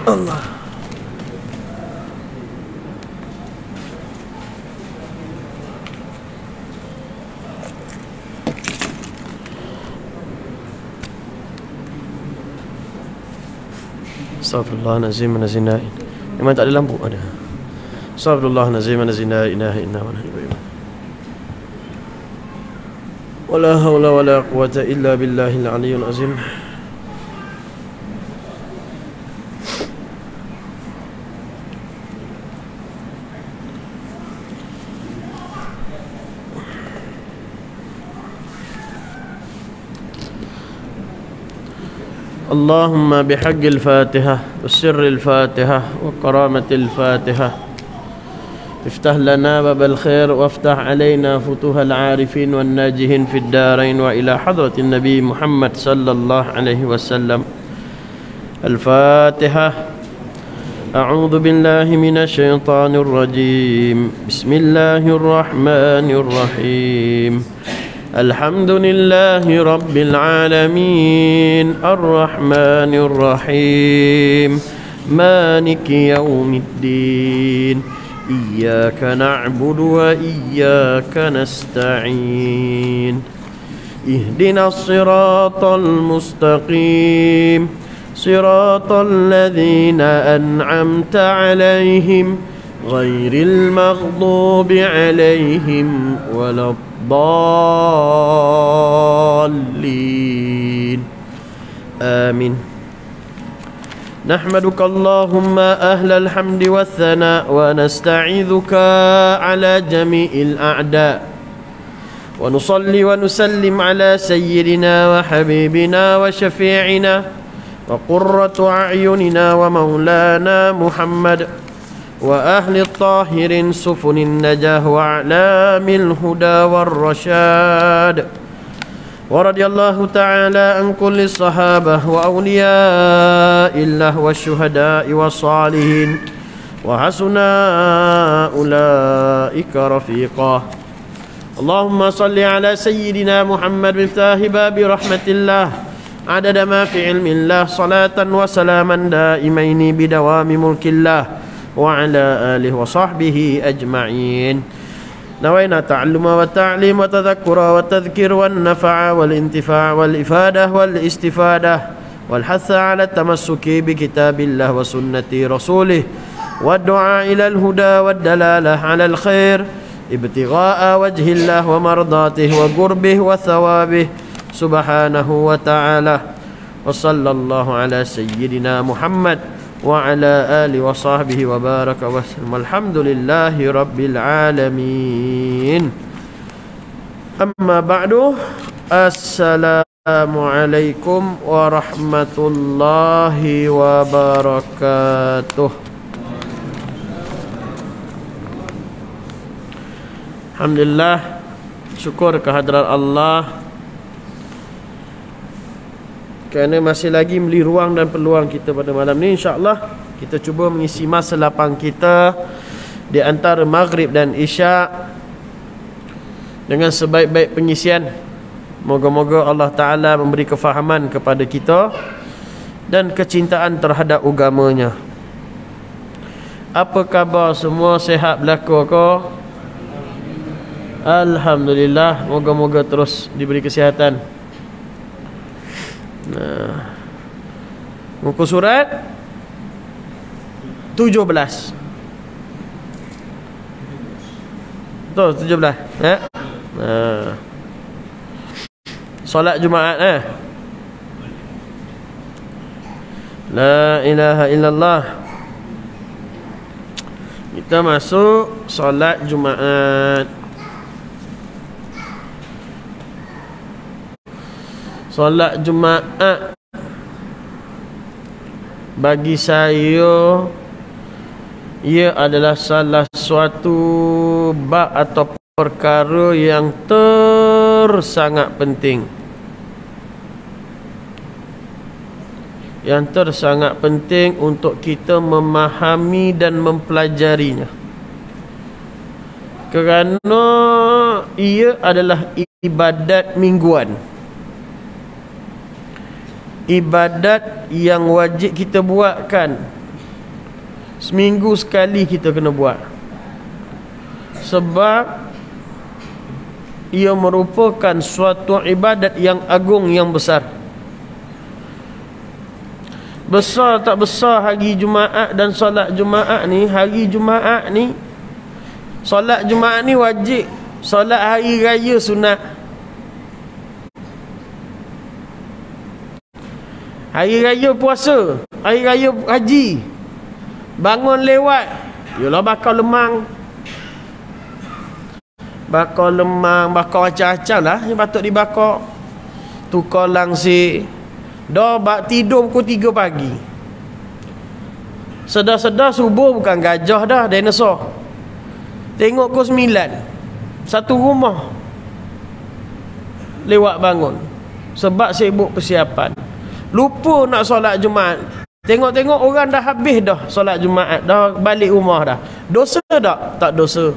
Allah. Astaghfirullahalazim wa nazinai. Memang tak ada lampu ada. Astaghfirullahalazim wa nazinai ilaha inna wa nahnu bihi. Wala haula wala quwwata illa billahil aliyyil azim. اللهم بحق الفاتحة وسر الفاتحة وكرامة الفاتحة افتح لنا باب الخير وافتح علينا فتوح العارفين والناجحين في الدارين وإلى حضرة النبي محمد صلى الله عليه وسلم. الفاتحة. أعوذ بالله من الشيطان الرجيم. بسم الله الرحمن الرحيم. الحمد لله رب العالمين الرحمن الرحيم مالك يوم الدين إياك نعبد وإياك نستعين اهدنا الصراط المستقيم صراط الذين أنعمت عليهم غير المغضوب عليهم ولا الضالين آمين. نحمدك اللهم أهل الحمد والثناء ونستعيذك على جميع الأعداء ونصلي ونسلم على سيدنا وحبيبنا وشفيعنا وقرة أعيننا ومولانا محمد وأهل الطاهرين سفن النجاة وأعلام الهدى والرشاد. ورضي الله تعالى عن كل الصحابة وأولياء الله والشهداء والصالحين وحسن أولئك رفيقا. اللهم صل على سيدنا محمد مفتاح باب رحمة الله عدد ما في علم الله صلاة وسلاما دائمين بدوام ملك الله وعلى آله وصحبه أجمعين. نوينا تعلم والتعليم وتذكر والتذكير والنفع والانتفاع والإفادة والاستفادة والحث على التمسك بكتاب الله وسنة رسوله والدعاء إلى الهدى والدلالة على الخير ابتغاء وجه الله ومرضاته وقربه وثوابه سبحانه وتعالى. وصلى الله على سيدنا محمد وعلى آله وصحبه وبارك وسلم. الحمد لله رب العالمين. أما بعد السلام عليكم ورحمة الله وبركاته. Alhamdulillah, syukur kehadrat Allah kerana masih lagi memberi ruang dan peluang kita pada malam ni. InsyaAllah kita cuba mengisi masa lapang kita di antara maghrib dan isyak dengan sebaik-baik pengisian. Moga-moga Allah Ta'ala memberi kefahaman kepada kita dan kecintaan terhadap agamanya. Apa khabar semua? Sihat belaka ke? Alhamdulillah. Moga-moga terus diberi kesihatan. Muka surat 17. Betul 17 solat Jumaat La ilaha illallah. Kita masuk solat Jumaat. Solat Jumaat bagi saya ia adalah salah suatu bab atau perkara yang sangat penting. Yang sangat penting untuk kita memahami dan mempelajarinya. Kerana ia adalah ibadat mingguan. Ibadat yang wajib kita buatkan Seminggu sekali kita kena buat. Sebab ia merupakan suatu ibadat yang agung, yang besar. Besar tak besar hari Jumaat dan solat Jumaat ni. Hari Jumaat ni, solat Jumaat ni wajib. Solat hari raya sunat. Hari raya puasa, hari raya haji, bangun lewat, yalah bakar lemang. Bakar lemang, bakar macam-macam lah yang patut dibakar. Tukar langsir. Dah bak tidur pukul 3 pagi. Sedar-sedar subuh bukan gajah dah, dinosaur. Tengok pukul 9. Satu rumah lewat bangun. Sebab sibuk persiapan. Lupa nak solat Jumaat. Tengok-tengok orang dah habis dah solat Jumaat, dah balik rumah dah. Dosa tak? Tak dosa.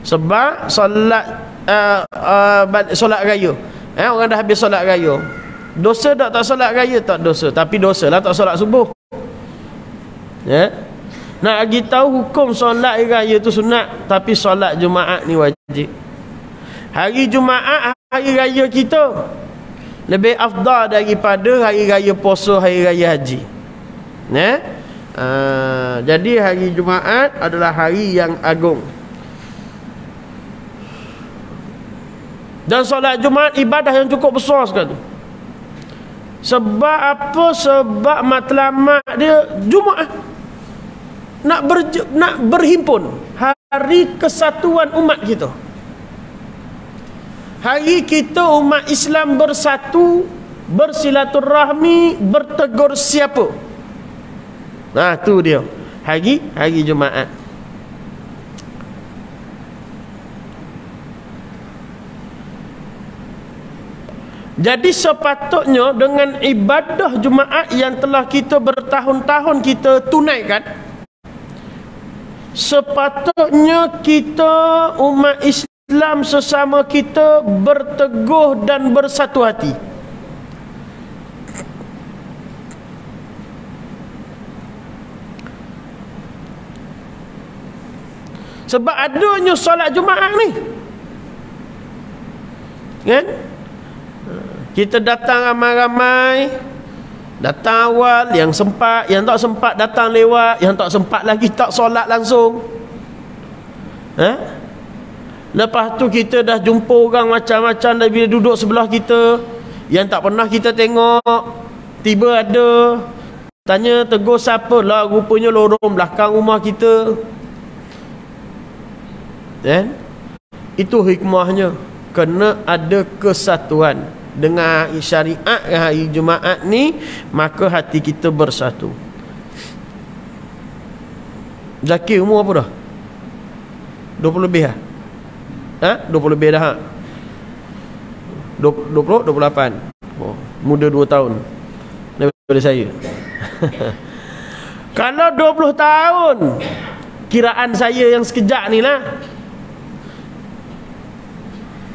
Sebab solat solat raya. Orang dah habis solat raya. Dosa tak solat raya? Tak dosa. Tapi dosa lah tak solat subuh. Ya. Nak bagi tahu hukum solat raya tu sunat, tapi solat Jumaat ni wajib. Hari Jumaat hari raya kita lebih afdal daripada hari raya puasa, hari raya haji. Jadi hari Jumaat adalah hari yang agung. Dan solat Jumaat ibadah yang cukup besar sekali. Sebab apa? Sebab matlamat dia Jumaat. Nak berhimpun, hari kesatuan umat kita. Hari kita umat Islam bersatu, bersilaturahmi, bertegur siapa. Nah, tu dia. Hari Jumaat. Jadi sepatutnya dengan ibadah Jumaat yang telah kita bertahun-tahun kita tunaikan, sepatutnya kita umat Islam sesama kita berteguh dan bersatu hati. Sebab adanya solat Jumaat ni, kan? Kita datang ramai-ramai, datang awal, yang sempat, yang tak sempat datang lewat, yang tak sempat lagi tak solat langsung. Lepas tu kita dah jumpa orang macam-macam dah bila duduk sebelah kita, yang tak pernah kita tengok, tiba ada, tanya tegur siapa lah, rupanya lorong belakang rumah kita. Itu hikmahnya, kena ada kesatuan. Dengan syariat hari Jumaat ni, maka hati kita bersatu. Zakir umur apa dah? 20 lebih lah? 20 lebih dah. 28. Muda 2 tahun daripada saya. Kalau 20 tahun, kiraan saya yang sekejap ni lah.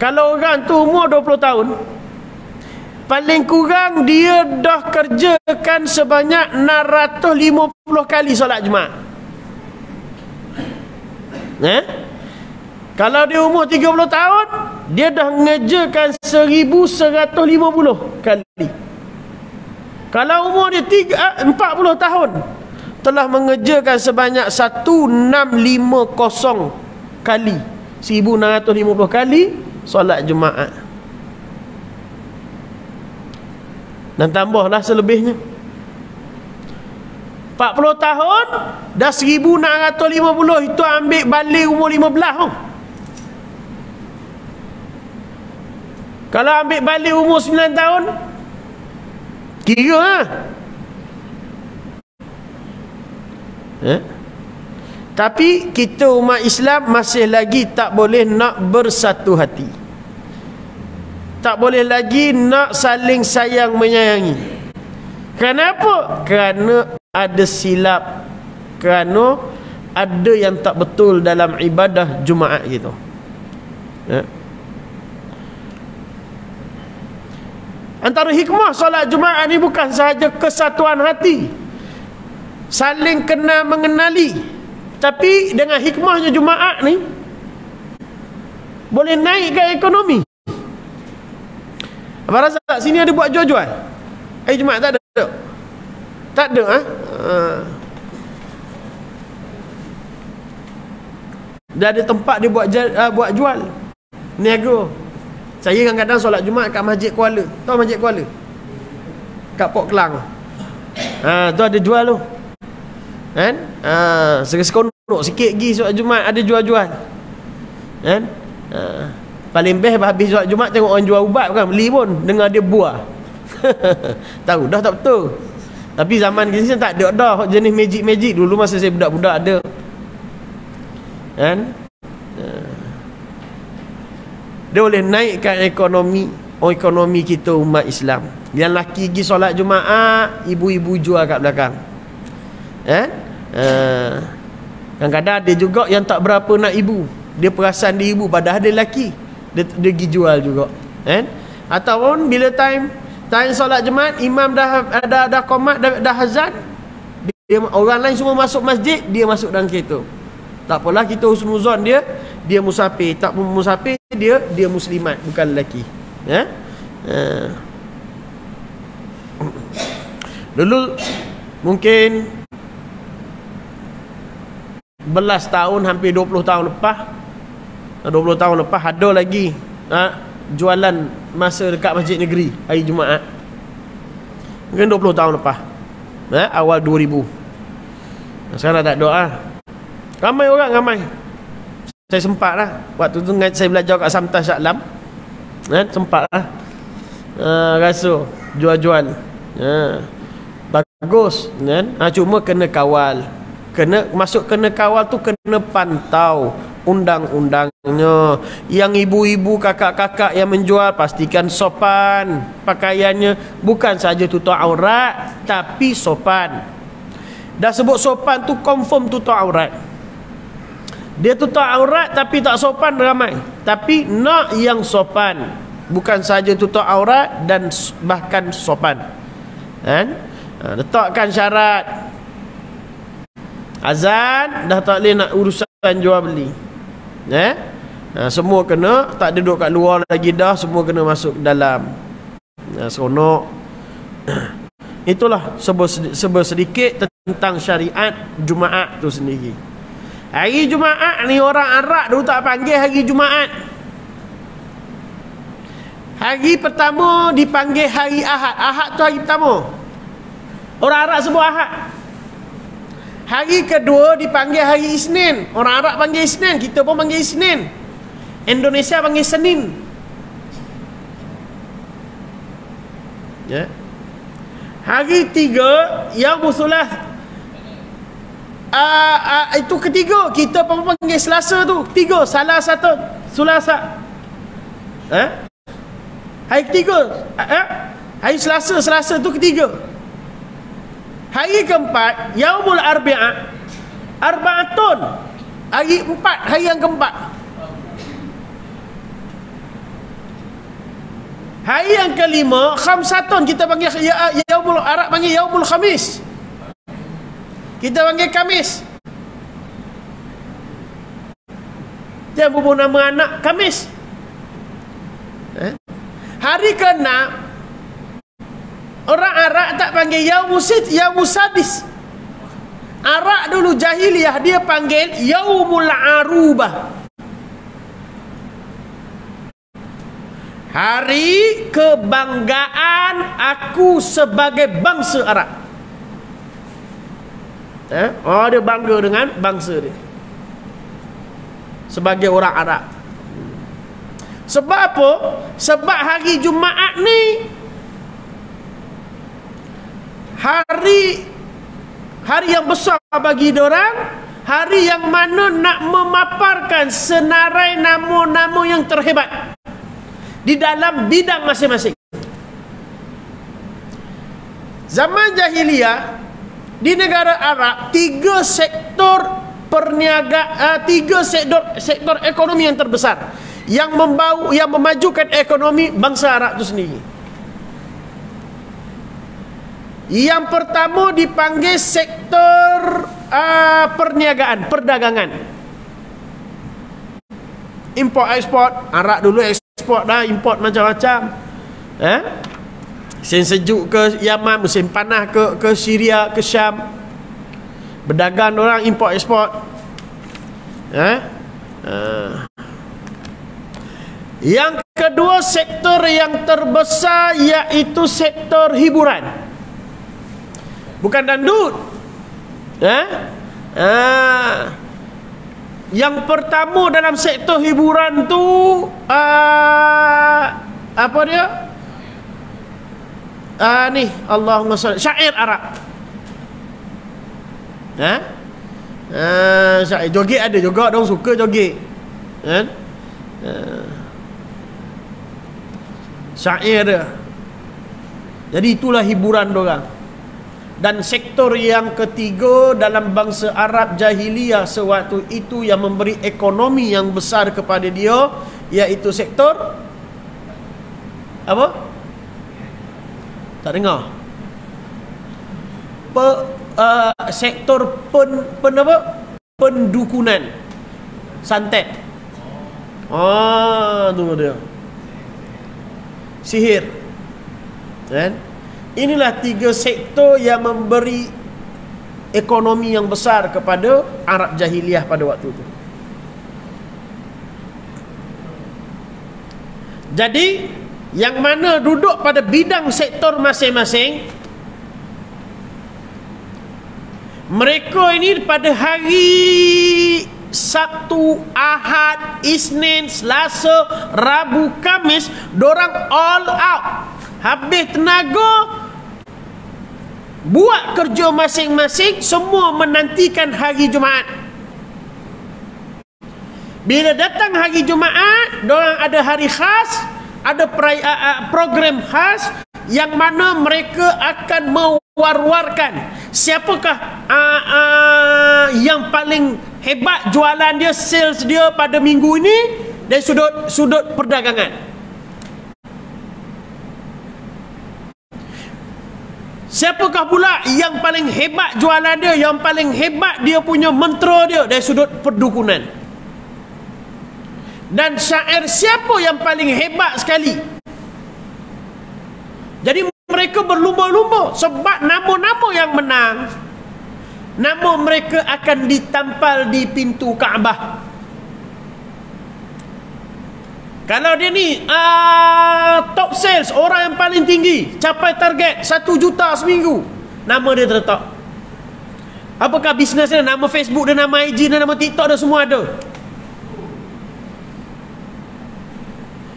Kalau orang tu umur 20 tahun, paling kurang dia dah kerjakan sebanyak 650 kali solat Jumaat. Kalau dia umur 30 tahun, dia dah mengerjakan 1150 kali. Kalau umur dia 40 tahun, telah mengerjakan sebanyak 1650 kali. 1650 kali solat Jumaat. Dan tambahlah selebihnya. 40 tahun dah 1650, itu ambil balik umur 15 tu. Kalau ambil balik umur 9 tahun, kira lah. Tapi kita umat Islam masih lagi tak boleh nak bersatu hati. Tak boleh lagi nak saling sayang menyayangi. Kenapa? Kerana ada silap, kerana ada yang tak betul dalam ibadah Jumaat gitu. Antara hikmah solat Jumaat ni bukan sahaja kesatuan hati, saling kenal mengenali. Tapi dengan hikmahnya Jumaat ni boleh naikkan ekonomi. Abang Razak, sini ada buat jual-jual? Hari Jumaat tak ada? Tak ada, ha? Dia ada tempat dia buat jual. Niaga. Saya kadang-kadang solat Jumaat kat Masjid Kuala. Tahu Masjid Kuala? Kat Port Klang. Tu ada jual tu. Kan? Seronok sikit pergi solat Jumaat ada jual-jual. Kan? Paling best habis solat Jumaat tengok orang jual ubat bukan beli pun, dengar dia buah. Tahu dah tak betul. Tapi zaman ni tak ada dah jenis magic-magic. Dulu masa saya budak-budak ada. Kan? Dia boleh naikkan ekonomi kita umat Islam. Yang lelaki pergi solat Jumaat, ibu-ibu jual kat belakang. Kadang-kadang ada juga yang tak berapa nak ibu. Dia perasan dia ibu padahal dia lelaki. Dia pergi jual juga. Ataupun bila time solat Jumaat, imam dah qomat, dah azan, orang lain semua masuk masjid, dia masuk dalam kereta. Tak apalah, kita husnuzon dia musafir. Tak musafir, dia muslimat, bukan lelaki. Dulu mungkin belas tahun, hampir 20 tahun lepas, 20 tahun lepas ada lagi jualan masa dekat masjid negeri hari Jumaat. Mungkin 20 tahun lepas, awal 2000. Sekarang tak ada. Ramai orang, ramai. Saya sempat lah waktu tu saya belajar kat Samtas Syaklam, sempat lah rasa jual-jual. Bagus kan? Cuma kena kawal. Kena kawal tu kena pantau undang-undangnya. Yang ibu-ibu, kakak-kakak yang menjual, pastikan sopan pakaiannya, bukan saja tutup aurat tapi sopan. Dah sebut sopan tu confirm tutup aurat. Dia tutup aurat tapi tak sopan ramai. Tapi nak yang sopan, bukan saja tutup aurat dan bahkan sopan. Letakkan syarat. Azan dah tak boleh nak urusan jual beli. Semua kena, tak ada duduk kat luar lagi dah, semua kena masuk dalam. Seronok. Itulah sedikit tentang syariat Jumaat tu sendiri. Hari Jumaat ni orang Arab dulu tak panggil hari Jumaat. Hari pertama dipanggil hari Ahad. Ahad tu hari pertama. Orang Arab sebut Ahad. Hari kedua dipanggil hari Isnin. Orang Arab panggil Isnin, kita pun panggil Isnin. Indonesia panggil Senin. Hari tiga Yaumul Thulath. Itu ketiga, kita pun panggil Selasa tu. Tiga, salah satu Sulasa. Hari ketiga, hari Selasa tu ketiga. Hari keempat Yaumul Arbi'ah. Arba'atun, hari empat, hari yang keempat. Hari yang kelima Khamsatun, kita panggil Yaumul Arab panggil Yaumul Khamis. Kita panggil Kamis. Dia berubah nama anak Kamis. Hari ke-6 orang Arab tak panggil Yaumul Sadis. Arab dulu jahiliyah dia panggil Yaumul Arubah. Hari kebanggaan aku sebagai bangsa Arab. Dia bangga dengan bangsa dia sebagai orang Arab. Sebab apa? Sebab hari Jumaat ni hari yang besar bagi diorang, hari yang mana nak memaparkan senarai nama-nama yang terhebat di dalam bidang masing-masing. Zaman jahiliyah di negara Arab, tiga sektor ekonomi yang terbesar yang memajukan ekonomi bangsa Arab itu sendiri. Yang pertama dipanggil sektor perniagaan, perdagangan. Import ekspor, arak dulu ekspor dah, import macam-macam. Musim sejuk ke Yaman, musim panas ke Syria, ke Syam. Berdagang orang, import ekspor. Yang kedua, sektor yang terbesar iaitu sektor hiburan. Bukan dandut. Yang pertama dalam sektor hiburan tu apa dia? Ni Allahumma salli, syair Arab. Syair joget ada juga, dong suka joget. Syair dia. Jadi itulah hiburan dorang. Dan sektor yang ketiga dalam bangsa Arab jahiliyah sewaktu itu yang memberi ekonomi yang besar kepada dia, iaitu sektor apa? Tak dengar. Sektor apa? Pendukunan, santet. Tu dia. Sihir. Kan? Inilah tiga sektor yang memberi ekonomi yang besar kepada Arab jahiliyah pada waktu itu. Jadi yang mana duduk pada bidang sektor masing-masing, mereka ini pada hari Sabtu, Ahad, Isnin, Selasa, Rabu, Kamis, dorang all out, habis tenaga buat kerja masing-masing, semua menantikan hari Jumaat. Bila datang hari Jumaat, dorang ada hari khas, ada program khas yang mana mereka akan mewar-warkan siapakah yang paling hebat jualan dia, sales dia pada minggu ini dari sudut perdagangan. Siapakah pula yang paling hebat jualan dia, yang paling hebat dia punya mentera dia dari sudut perdukunan. Dan syair siapa yang paling hebat sekali. Jadi mereka berlumba-lumba sebab nama-nama yang menang, nama mereka akan ditampal di pintu Kaabah. Kalau dia ni top sales, orang yang paling tinggi, capai target 1 juta seminggu, nama dia terletak. Apakah bisnes dia? Nama Facebook dia, nama IG dia, nama TikTok dia, semua ada.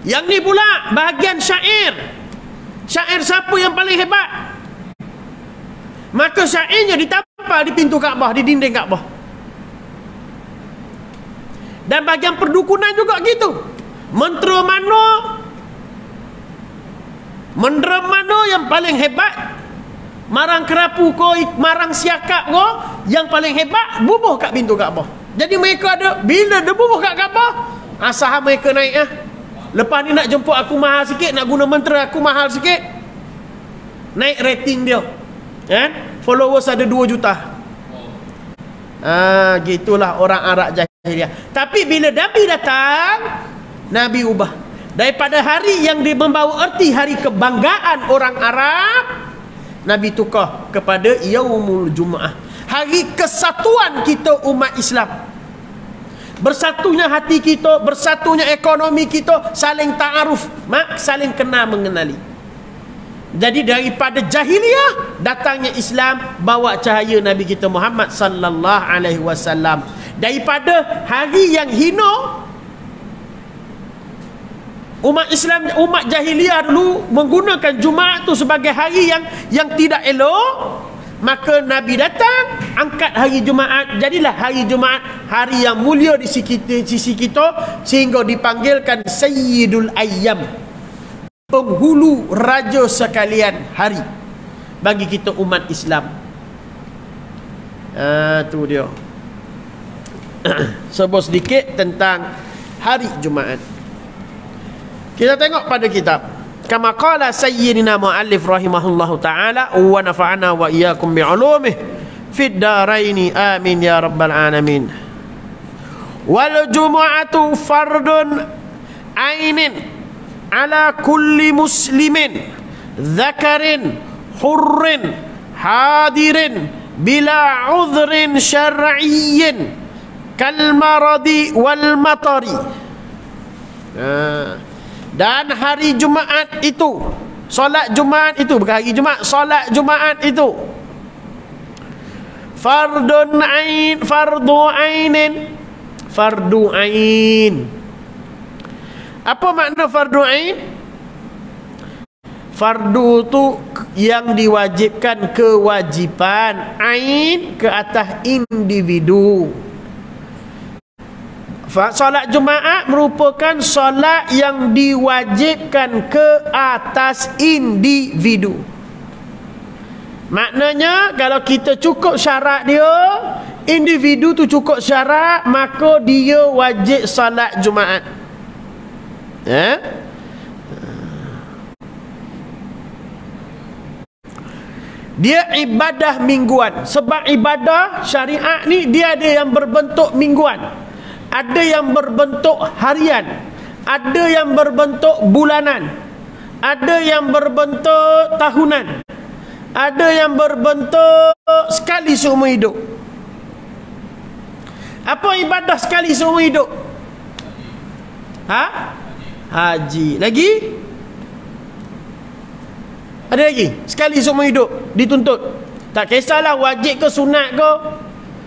Yang ni pula bahagian syair. Syair siapa yang paling hebat? Maka syairnya ditampal di pintu Kaabah, di dinding Kaabah. Dan bahagian perdukunan juga gitu. Mentera mana yang paling hebat, marang kerapu ko, marang siakap ko, yang paling hebat bubuh kat pintu Kaabah. Jadi mereka ada, bila dia bubuh kat Kaabah, saham mereka naik. Lepas ni nak jemput aku mahal sikit, nak guna mentera aku mahal sikit, naik rating dia. Followers ada 2 juta. Gitulah orang Arab jahiliyah. Tapi bila Nabi datang, Nabi ubah. Daripada hari yang dia membawa erti hari kebanggaan orang Arab, Nabi tukar kepada Yaumul Jum'ah, hari kesatuan kita umat Islam. Bersatunya hati kita, bersatunya ekonomi kita, saling ta'aruf, saling kenal mengenali. Jadi daripada jahiliyah datangnya Islam, bawa cahaya Nabi kita Muhammad sallallahu alaihi wasallam. Daripada hari yang hina, umat Islam, umat jahiliyah dulu menggunakan Jumaat tu sebagai hari yang tidak elok, maka Nabi datang angkat hari Jumaat, jadilah hari Jumaat hari yang mulia di sisi kita, sehingga dipanggilkan Sayyidul Ayyam, penghulu raja sekalian hari bagi kita umat Islam. Tu dia. Sebut sedikit tentang hari Jumaat. Kita tengok pada kitab. Kama qala sayyidina muallif rahimahullahu taala wa nafa'ana wa iyyakum bi'ulumihi fid daraini amin ya rabbal alamin. Wal jumu'atu fardun ainin ala kulli muslimin dzakarin hurrin hadirin bila udhrin syar'iyyin kal maradi wal matari. Dan hari Jumaat itu, solat Jumaat itu, bukan hari Jumaat, solat Jumaat itu fardun ain, fardu ainin, fardu ain. Apa makna fardu ain? Fardu tu yang diwajibkan, kewajiban, ain ke atas individu. Solat Jumaat merupakan solat yang diwajibkan ke atas individu. Maknanya kalau kita cukup syarat dia, individu tu cukup syarat, maka dia wajib solat Jumaat. Dia ibadah mingguan. Sebab ibadah syariat ni dia ada yang berbentuk mingguan, ada yang berbentuk harian, ada yang berbentuk bulanan, ada yang berbentuk tahunan, ada yang berbentuk sekali seumur hidup. Apa ibadah sekali seumur hidup? Haji. Lagi? Ada lagi? Sekali seumur hidup dituntut. Tak kisahlah wajib ke sunat ke,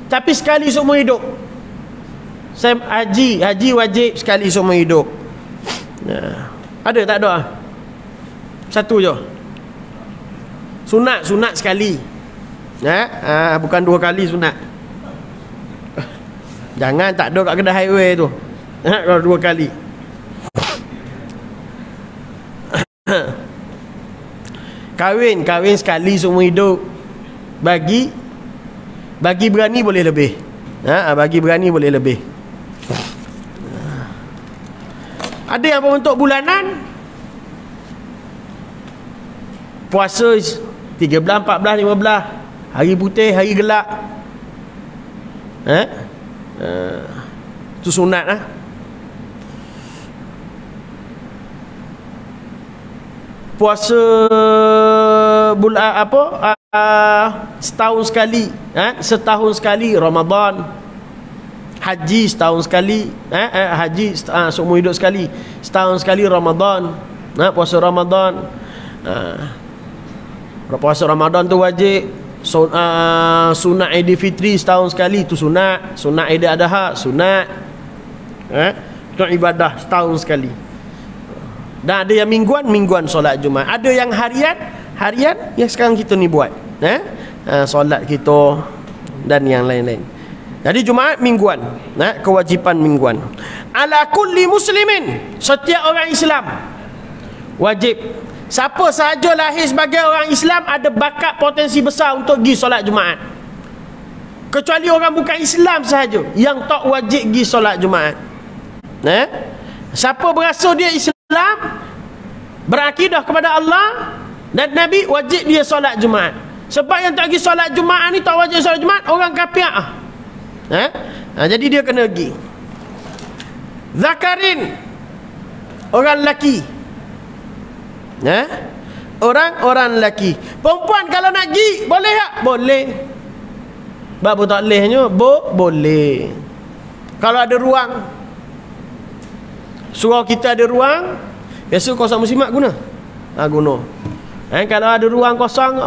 tapi sekali seumur hidup. Saya haji wajib sekali seumur hidup. Ada tak ada? Satu je. Sunat sekali. Bukan 2 kali sunat. Jangan tak ada kat kedai highway tu. Kalau 2 kali. Kahwin sekali seumur hidup. Bagi berani boleh lebih. Bagi berani boleh lebih. Ada yang berbentuk bulanan. Puasa 13, 14, 15. Hari putih, hari gelap. Itu sunat lah. Puasa bulan setahun sekali. Setahun sekali Ramadan. Haji setahun sekali. Haji seumur hidup sekali. Setahun sekali Ramadan. Puasa Ramadan. Puasa Ramadan tu wajib. Sunat Aidilfitri setahun sekali, tu sunat. Sunat Aidil Adha sunat. Itu ibadah setahun sekali. Dan ada yang mingguan solat Jumaat. Ada yang harian yang sekarang kita ni buat. Solat kita dan yang lain-lain. Jadi Jumaat mingguan, kewajipan mingguan. Ala kulli muslimin, setiap orang Islam wajib. Siapa sahaja lahir sebagai orang Islam ada bakat potensi besar untuk pergi solat Jumaat. Kecuali orang bukan Islam sahaja yang tak wajib pergi solat Jumaat. Siapa berasa dia Islam, berakidah kepada Allah dan Nabi, wajib dia solat Jumaat. Sebab yang tak pergi solat Jumaat ni, tak wajib solat Jumaat, orang kafir jadi dia kena pergi. Zakarin, orang lelaki. Orang lelaki. Perempuan kalau nak pergi boleh tak? Boleh. Bab tak bolehnya boleh. Kalau ada ruang. Surau kita ada ruang, biasa kawasan muslimat guna. Guna. Kalau ada ruang kosong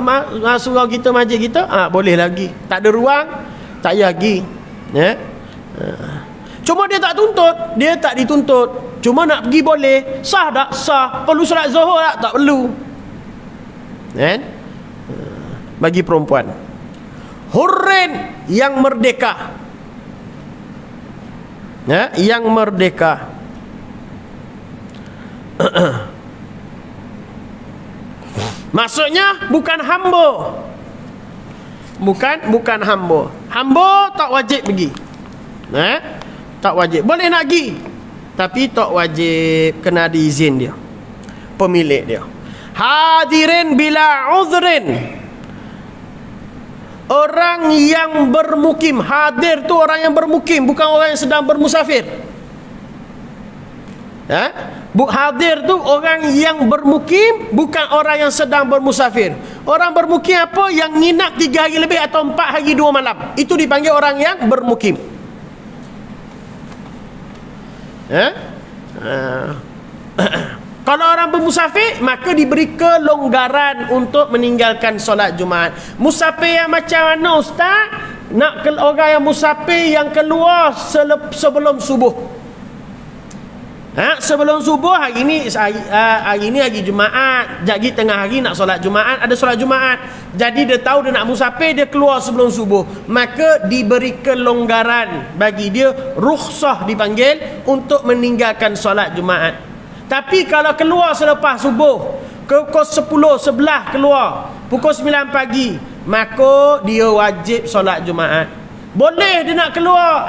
surau kita, masjid kita, boleh lagi. Tak ada ruang, tak payah pergi. Cuma dia tak tuntut, dia tak dituntut. Cuma nak pergi boleh. Sah tak? Sah. Perlu solat zuhur tak? Tak perlu. Bagi perempuan. Hurrin, yang merdeka. Yang merdeka. Maksudnya bukan hamba. Bukan hamba. Hamba tak wajib pergi. Tak wajib. Boleh nak pergi, tapi tak wajib, kena ada izin dia. pemilik dia. Hadirin bila uzrin, orang yang bermukim. Hadir tu orang yang bermukim, bukan orang yang sedang bermusafir. Hadir tu orang yang bermukim, bukan orang yang sedang bermusafir. Orang bermukim apa? Yang nginap 3 hari lebih atau 4 hari 2 malam. Itu dipanggil orang yang bermukim. Kalau orang bermusafir, maka diberi kelonggaran untuk meninggalkan solat Jumaat. Musafir yang macam mana, Ustaz? Nak orang yang musafir yang keluar sebelum subuh. Sebelum subuh, hari ni hari Jumaat, jadi tengah hari nak solat Jumaat, ada solat Jumaat. Jadi dia tahu dia nak musafir, dia keluar sebelum subuh. Maka diberi kelonggaran bagi dia, rukhsah dipanggil, untuk meninggalkan solat Jumaat. Tapi kalau keluar selepas subuh, pukul 10, 11 keluar, pukul 9 pagi, maka dia wajib solat Jumaat. Boleh dia nak keluar,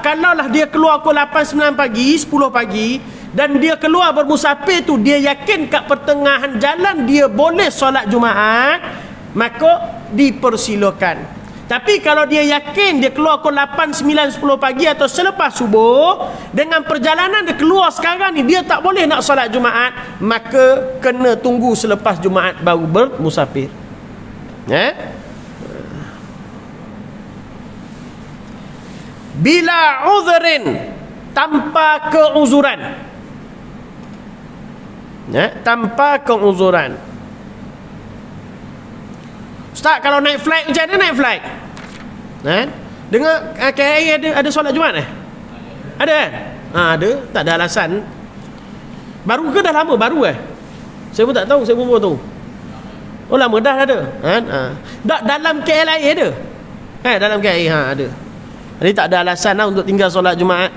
kalaulah dia keluar pukul 8, 9 pagi, 10 pagi, dan dia keluar bermusafir tu, dia yakin kat pertengahan jalan dia boleh solat Jumaat, maka dipersilakan. Tapi kalau dia yakin dia keluar pukul 8, 9, 10 pagi atau selepas subuh, dengan perjalanan dia keluar sekarang ni, dia tak boleh nak solat Jumaat, maka kena tunggu selepas Jumaat baru bermusafir. Bila uzrin, tanpa keuzuran. Tanpa keuzuran. Ustaz, kalau naik flight macam mana naik flight? Dengar KAI ada solat Jumaat Ada kan? Ada, tak ada alasan. Baru ke dah lama? Baru saya pun tak tahu, saya pun baru tahu. Oh, lama dah ada. Dalam KLIA ada. Dalam KLIA ada. Jadi tak ada alasan lah untuk tinggal solat Jumaat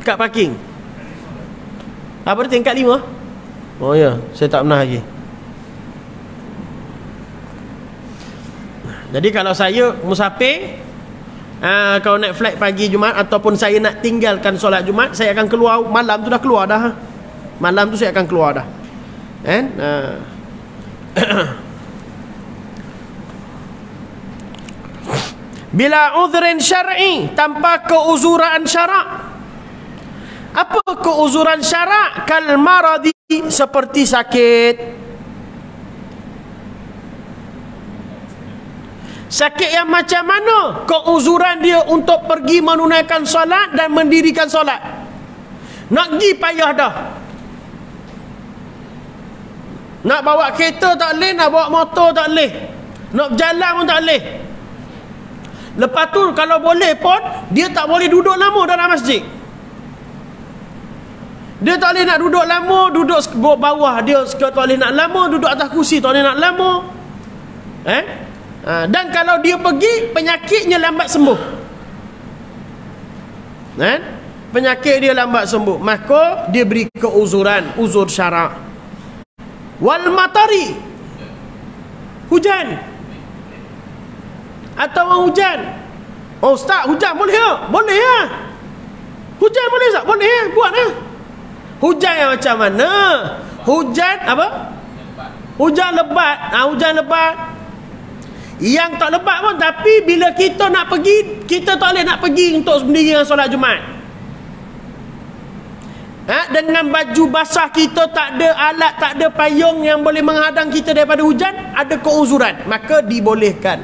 kat parking. Apa dia, tingkat 5? Oh ya, saya tak pernah lagi. Jadi kalau saya musafir, kalau naik flight pagi Jumaat, ataupun saya nak tinggalkan solat Jumaat, saya akan keluar malam tu, dah keluar dah. Malam tu saya akan keluar dah. Bila uzrin syar'i, tanpa keuzuran syarak. Apa keuzuran syarak? Kal maradi, seperti sakit. Sakit yang macam mana? Keuzuran dia untuk pergi menunaikan solat dan mendirikan solat. Nak pergi payah dah. Nak bawa kereta tak boleh, nak bawa motor tak boleh, nak berjalan pun tak boleh. Lepas tu kalau boleh pun, dia tak boleh duduk lama dalam masjid. Dia tak boleh nak duduk lama, duduk bawah dia tak boleh nak lama, duduk atas kursi tak boleh nak lama. Dan kalau dia pergi, penyakitnya lambat sembuh. Penyakit dia lambat sembuh, maka dia beri keuzuran, uzur syarak. Wal matari, hujan atau hujan. Oh Ustaz, hujan boleh tak? Boleh ya. Hujan boleh tak? Boleh ya, buat ya. Hujan yang macam mana? Hujan apa? Hujan lebat. Hujan lebat. Yang tak lebat pun, tapi bila kita nak pergi, kita tak boleh nak pergi untuk mendirikan solat Jumaat. Dengan baju basah kita, tak ada alat, tak ada payung yang boleh menghadang kita daripada hujan, ada keuzuran, maka dibolehkan.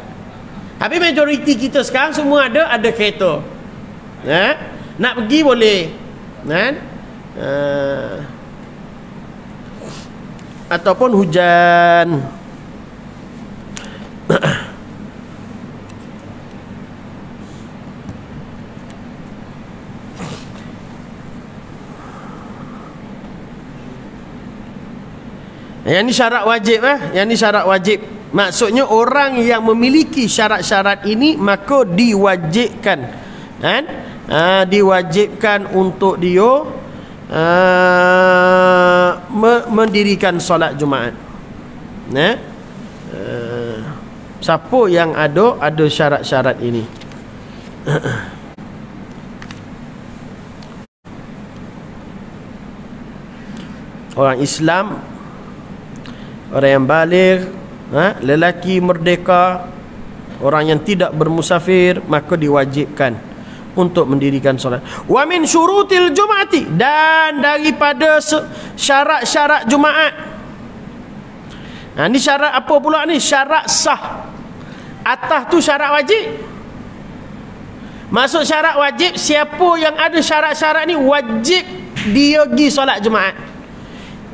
Tapi majoriti kita sekarang semua ada kereta. Nak pergi boleh. Ataupun hujan. Yang ni syarat wajib Yang ni syarat wajib. Maksudnya orang yang memiliki syarat-syarat ini, maka diwajibkan diwajibkan untuk dia mendirikan solat Jumaat. Siapa yang ada syarat-syarat ini. orang Islam, orang yang baligh, lelaki merdeka, orang yang tidak bermusafir, maka diwajibkan untuk mendirikan solat. Wa min syurutil jum'ati, dan daripada syarat-syarat Jumaat. Ni syarat apa pula ni? Syarat sah. Atas tu syarat wajib. Maksud syarat wajib, siapa yang ada syarat-syarat ni wajib dia pergi solat Jumaat.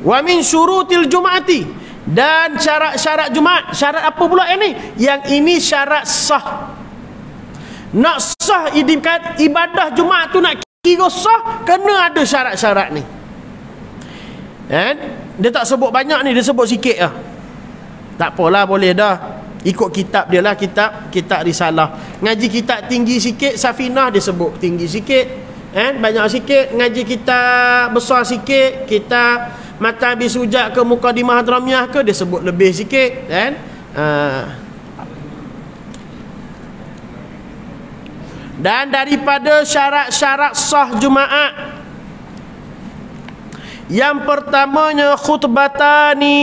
Wa min syurutil jum'ati, dan syarat-syarat Jumaat. Syarat apa pula ini? Yang ini syarat sah. Nak sah ibadah Jumaat tu, nak kira sah, kena ada syarat-syarat ni. Dia tak sebut banyak ni, dia sebut sikit lah. Tak apalah, boleh dah. Ikut kitab dia lah, kitab risalah. Ngaji kitab tinggi sikit, Safinah dia sebut tinggi sikit, banyak sikit. Ngaji kitab besar sikit, kitab Mata Habis Sujak ke Muqaddimah Hadramiyah ke, dia sebut lebih sikit, Dan daripada syarat-syarat sah Jumaat, yang pertamanya khutbatani,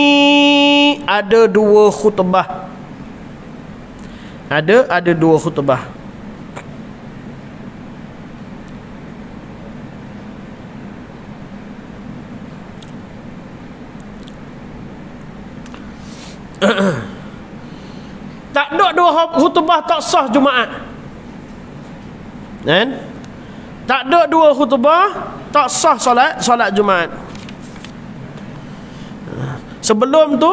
ada dua khutbah. Ada dua khutbah. Tak ada dua khutbah tak sah Jumaat. Tak ada dua khutbah tak sah solat Jumaat. Sebelum tu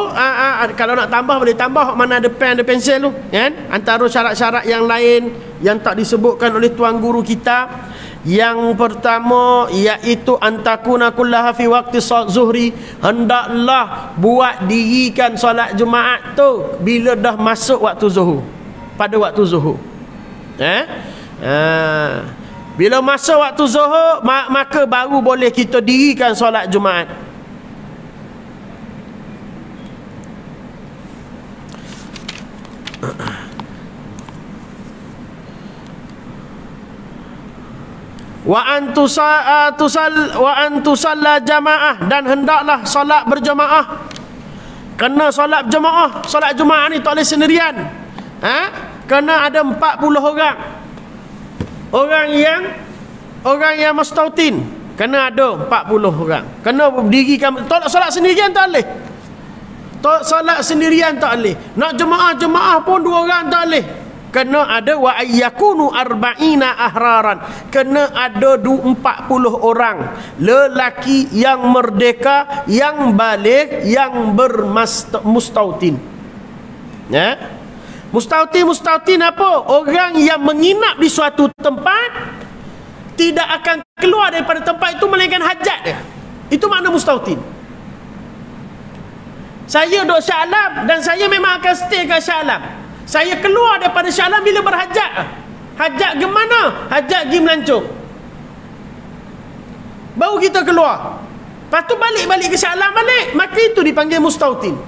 kalau nak tambah boleh tambah, mana ada pen ada pensel tu, antara syarat-syarat yang lain yang tak disebutkan oleh tuan guru kita. Yang pertama iaitu antakuna kullaha fi waqti zuhri, hendaklah buat dirikan solat Jumaat tu bila dah masuk waktu zuhur, pada waktu zuhur. Bila masuk waktu zuhur, maka baru boleh kita dirikan solat Jumaat. Wa antusalla jamaah, dan hendaklah solat berjamaah. Kena solat berjamaah. Solat Jumaat ni tak boleh sendirian. Kena ada 40 orang. Orang yang mustautin kena ada 40 orang. Kena berdirikan. Tolak solat sendirian tak boleh. Solat sendirian tak boleh. Nak jemaah pun 2 orang tak boleh. Kena ada wa ayyakunu arba'ina ahraran. Kena ada 40 orang lelaki yang merdeka, yang baligh, yang bermustautin. Mustautin apa? Orang yang menginap di suatu tempat, tidak akan keluar daripada tempat itu melainkan hajat dia. Itu makna mustautin. Saya duduk Shah Alam dan saya memang akan stay kat Shah Alam. Saya keluar daripada Shah Alam bila berhajat. Hajat ke mana? Hajat pergi Melancong. Baru kita keluar. Lepas tu balik ke Shah Alam balik. Maka itu dipanggil mustautin.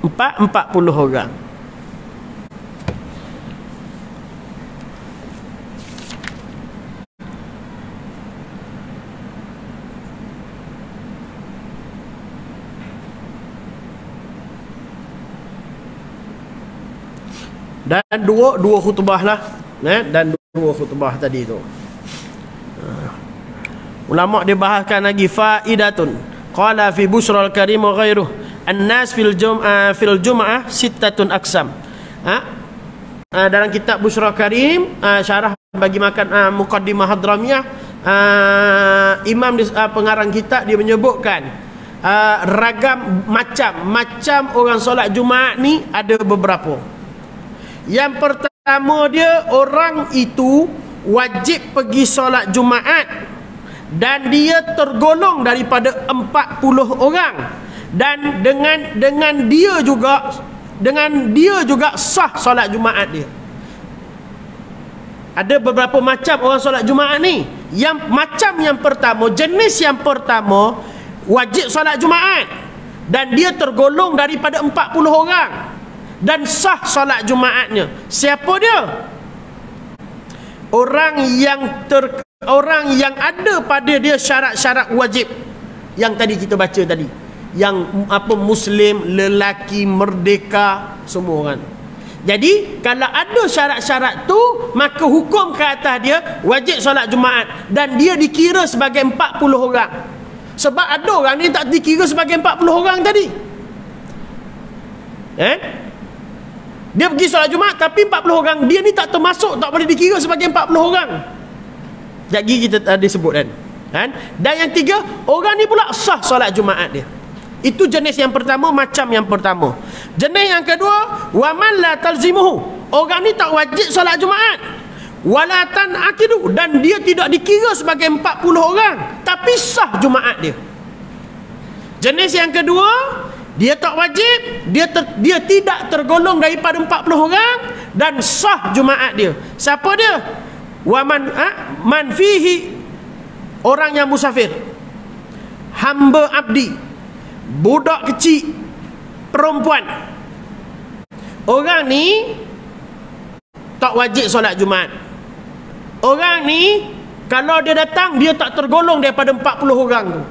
40 orang. Dan dua khutbah lah, dan dua khutbah tadi tu. Ulama dia bahaskan lagi faidatun. Qala fi busral karim wa ghairuh an-nas fil jum'ah sittatun aqsam. Dalam kitab Busyra Karim, syarah bagi makan Muqaddimah Hadramiyah, imam pengarang kitab dia menyebutkan ragam macam orang solat Jumaat ni ada beberapa. Yang pertama dia, orang itu wajib pergi solat Jumaat dan dia tergolong daripada 40 orang, dan dengan dia juga sah solat Jumaat dia. Ada beberapa macam orang solat Jumaat ni. Yang pertama, jenis yang pertama wajib solat Jumaat dan dia tergolong daripada 40 orang dan sah solat Jumaatnya. Siapa dia? Orang yang orang yang ada pada dia syarat-syarat wajib yang tadi kita baca tadi, yang apa, muslim, lelaki, merdeka, semua orang. Jadi kalau ada syarat-syarat tu, maka hukum ke atas dia wajib solat Jumaat, dan dia dikira sebagai 40 orang. Sebab ada orang ni tak dikira sebagai 40 orang tadi. Dia pergi solat Jumaat tapi 40 orang, dia ni tak termasuk, tak boleh dikira sebagai 40 orang. Jadi kita tadi sebut kan. Dan yang tiga, orang ni pula sah solat Jumaat dia. Itu jenis yang pertama, macam yang pertama. Jenis yang kedua, waman la talzimuhu, orang ni tak wajib solat Jumaat, wala tanakidu, dan dia tidak dikira sebagai 40 orang, tapi sah Jumaat dia. Jenis yang kedua, dia tak wajib, dia tidak tergolong daripada 40 orang, dan sah Jumaat dia. Siapa dia? Waman man fihi, orang yang musafir, hamba abdi, budak kecil, perempuan. Orang ni tak wajib solat Jumaat. Orang ni kalau dia datang, dia tak tergolong daripada 40 orang tu.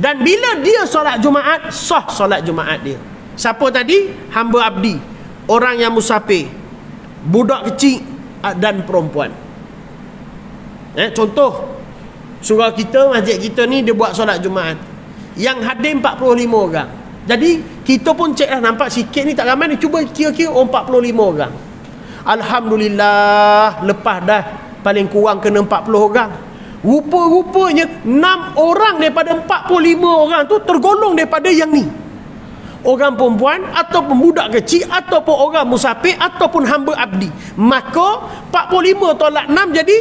Dan bila dia solat Jumaat, sah solat Jumaat dia. Siapa tadi? Hamba abdi, orang yang musafir, budak kecil dan perempuan. Contoh, surau kita, masjid kita ni, dia buat solat Jumaat, yang hadir 45 orang. Jadi kita pun cek lah, nampak sikit ni tak ramai ni, cuba kira-kira 45 orang. Alhamdulillah, lepas dah paling kurang kena 40 orang. Rupa-rupanya 6 orang daripada 45 orang tu tergolong daripada yang ni, orang perempuan ataupun budak kecil ataupun orang musafir ataupun hamba abdi. Maka 45 tolak 6 jadi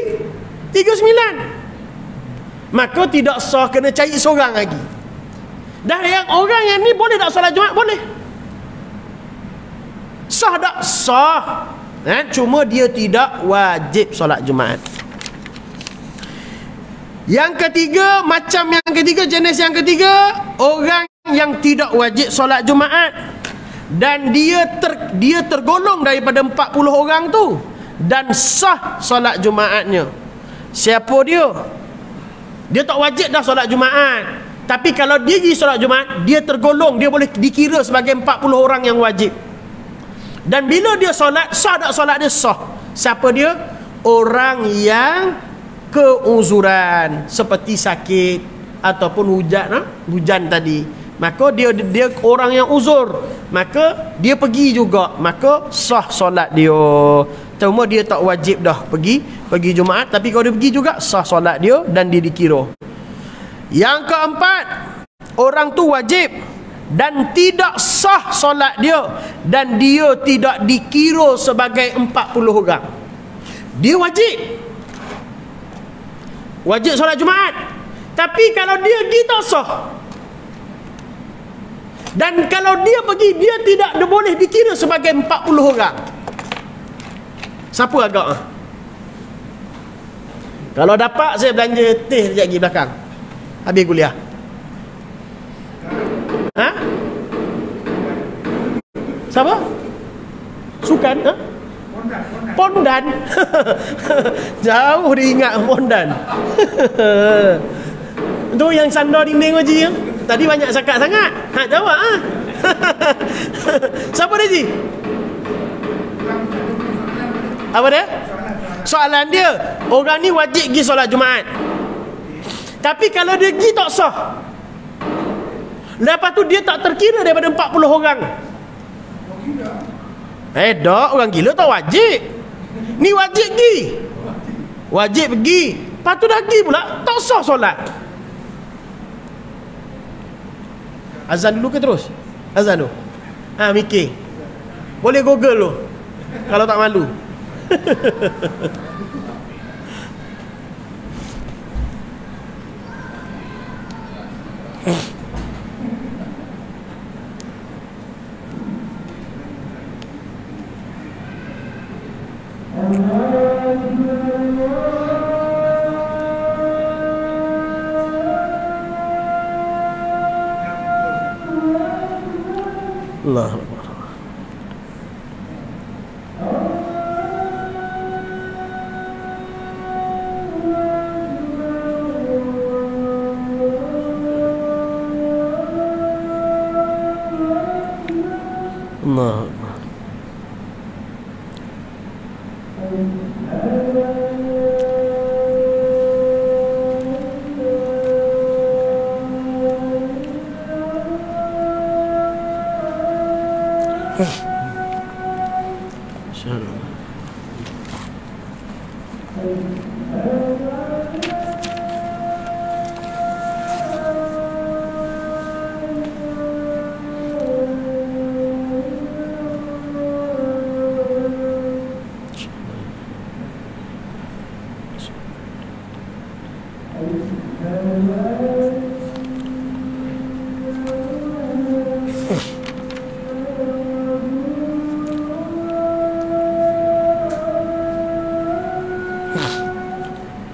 39. Maka tidak sah, kena cari seorang lagi. Dah yang orang yang ni boleh tak solat Jumaat? Boleh. Sah tak? Sah. Cuma dia tidak wajib solat Jumaat. Yang ketiga, macam yang ketiga, jenis yang ketiga, orang yang tidak wajib solat Jumaat, dan dia tergolong daripada 40 orang tu, dan sah solat Jumaatnya. Siapa dia? Dia tak wajib dah solat Jumaat, tapi kalau dia pergi solat Jumaat, dia tergolong, dia boleh dikira sebagai 40 orang yang wajib. Dan bila dia solat, sah tak solat dia? Sah. Siapa dia? Orang yang keuzuran, seperti sakit ataupun hujan tadi. Maka dia orang yang uzur, maka dia pergi juga, maka sah solat dia. Cuma dia tak wajib dah pergi Jumaat, tapi kalau dia pergi juga sah solat dia dan dia dikira. Yang keempat, orang tu wajib dan tidak sah solat dia, dan dia tidak dikira sebagai 40 orang. Dia wajib solat Jumaat, tapi kalau dia pergi tak sah. Dan kalau dia pergi, dia tidak boleh dikira sebagai 40 orang. Siapa agak? Kalau dapat, saya belanja teh sekejap lagi belakang, habis kuliah. Siapa? Sukan? Pondan. Jauh dia ingat Pondan. Itu yang sandar dinding Haji ya? Tadi banyak cakap sangat. Jawab Siapa dia Haji? Apa dia? Soalan dia, orang ni wajib pergi solat Jumaat, tapi kalau dia pergi tak sah. Lepas tu dia tak terkira daripada 40 orang. Tak, orang gila tak wajib. Ni wajib pergi. Wajib pergi. Lepas tu dah pergi pula, tak sah solat. Azan dulu ke terus? Azan tu? Mikir. Boleh google lu, kalau tak malu. Allah. Allah.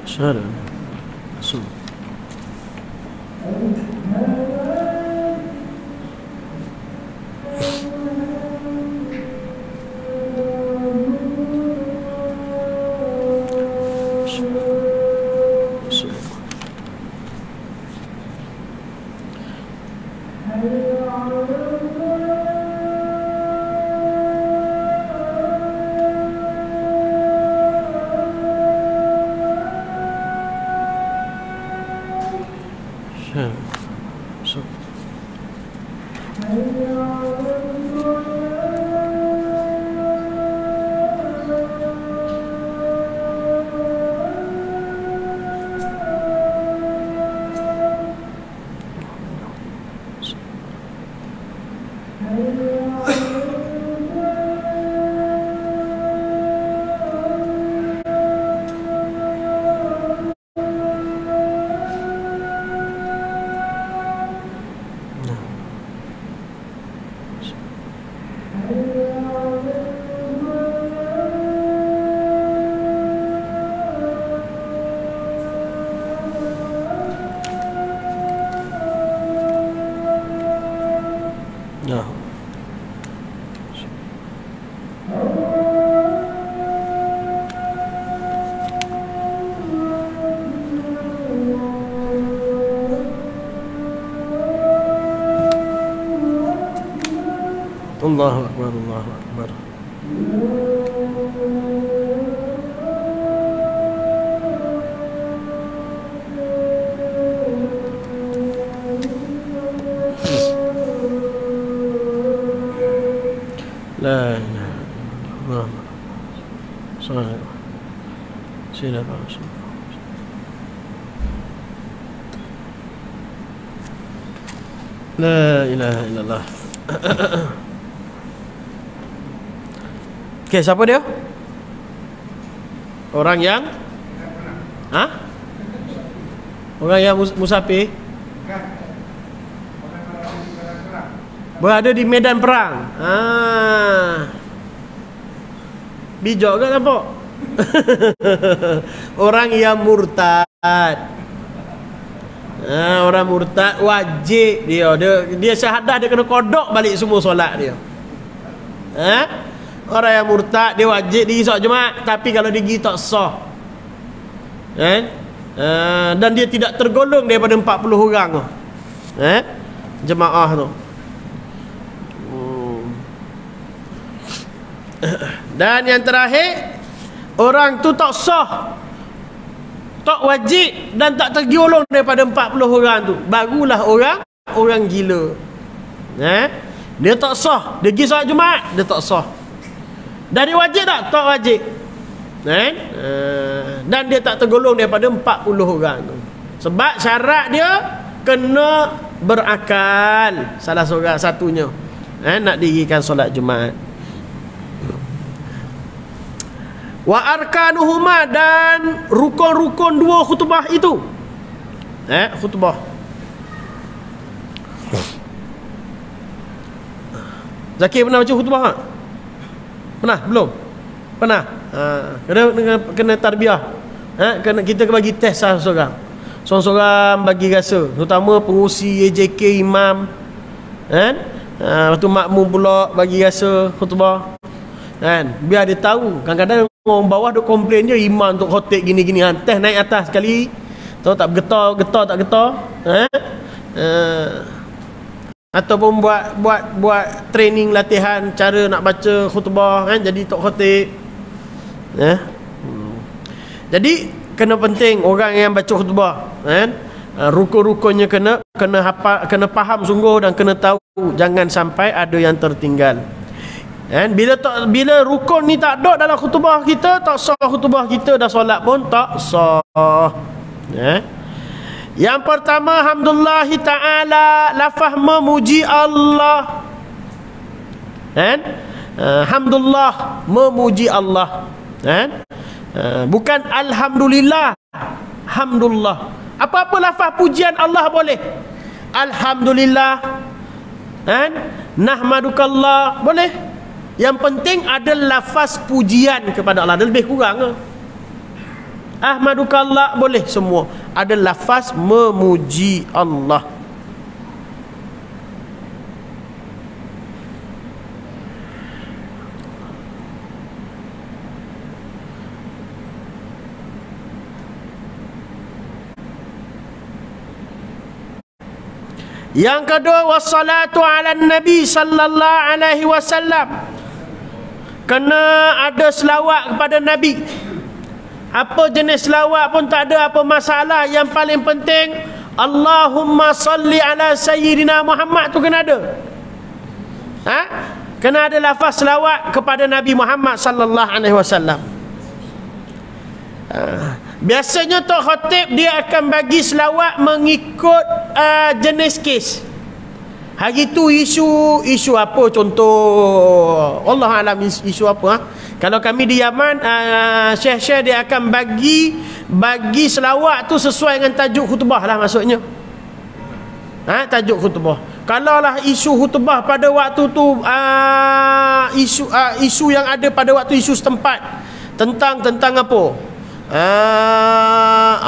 Syahadu Rasul. Ya. Allahu Akbar, Allahu Akbar. La ilaha illallah. Sallallahu alaihi wasallam. La ilaha illallah. Okey, siapa dia? Orang yang Orang yang musafir berada di medan perang. Bijak ke nampak? Orang yang murtad. Orang murtad wajib dia syahadah, dia kena kodok balik semua solat dia. Orang yang murtad dia wajib pergi solat Jumaat, tapi kalau dia pergi tak sah. Dan dia tidak tergolong daripada 40 orang tu. Jemaah tu. Dan yang terakhir, orang tu tak sah, tak wajib dan tak tergolong daripada 40 orang tu, barulah orang gila. Dia tak sah, dia pergi solat Jumaat, dia tak sah. Dan dia wajib tak? Tak wajib. Dan dia tak tergolong daripada 40 orang tu. Sebab syarat dia kena berakal, salah seorang satunya, nak dirikan solat Jumaat. Wa arkanuhuma, dan rukun-rukun dua khutbah itu. Khutbah. Zakir pernah baca khutbah tak? Pernah? Belum? Pernah? Kena tarbiyah. Kita bagi test seorang-seorang. Seorang-seorang bagi rasa, terutama pengurusi AJK, imam, lepas tu makmum pula bagi rasa khutbah. Biar dia tahu. Kadang-kadang orang bawah duk komplain je, imam untuk khotib gini-gini, teh naik atas sekali tahu tak, getar tak getar. ataupun buat training latihan cara nak baca khutbah kan, jadi tok khatib. Jadi kena penting orang yang baca khutbah kan, rukun-rukunnya kena hafal, kena faham sungguh dan kena tahu, jangan sampai ada yang tertinggal. Kan, bila rukun ni tak ada dalam khutbah kita, tak sah khutbah kita, dah solat pun tak sah. Yang pertama, alhamdulillah ta'ala, lafaz memuji Allah. Kan? Alhamdulillah, memuji Allah. Kan? Bukan alhamdulillah. Alhamdulillah. Apa-apa lafaz pujian Allah boleh. Alhamdulillah. Kan? Nahmadukallah boleh. Yang penting ada lafaz pujian kepada Allah. Ada lebih kurang ke? Ahmadukallah boleh semua. Ada lafaz memuji Allah. Yang kedua, wassalatu ala nabi sallallahu alaihi wasallam. Kena ada selawat kepada Nabi. Apa jenis selawat pun tak ada apa masalah. Yang paling penting, Allahumma salli ala sayyidina Muhammad tu kena ada. Kena ada lafaz selawat kepada Nabi Muhammad sallallahu alaihi wasallam. Biasanya tok khatib dia akan bagi selawat mengikut jenis kes. Hari tu isu apa contoh, Allah alam isu apa. Kalau kami di Yaman, syekh-syekh dia akan bagi selawat tu sesuai dengan tajuk khutbah lah maksudnya. Tajuk khutbah. Kalau lah isu khutbah pada waktu tu isu yang ada pada waktu isu setempat tentang apa?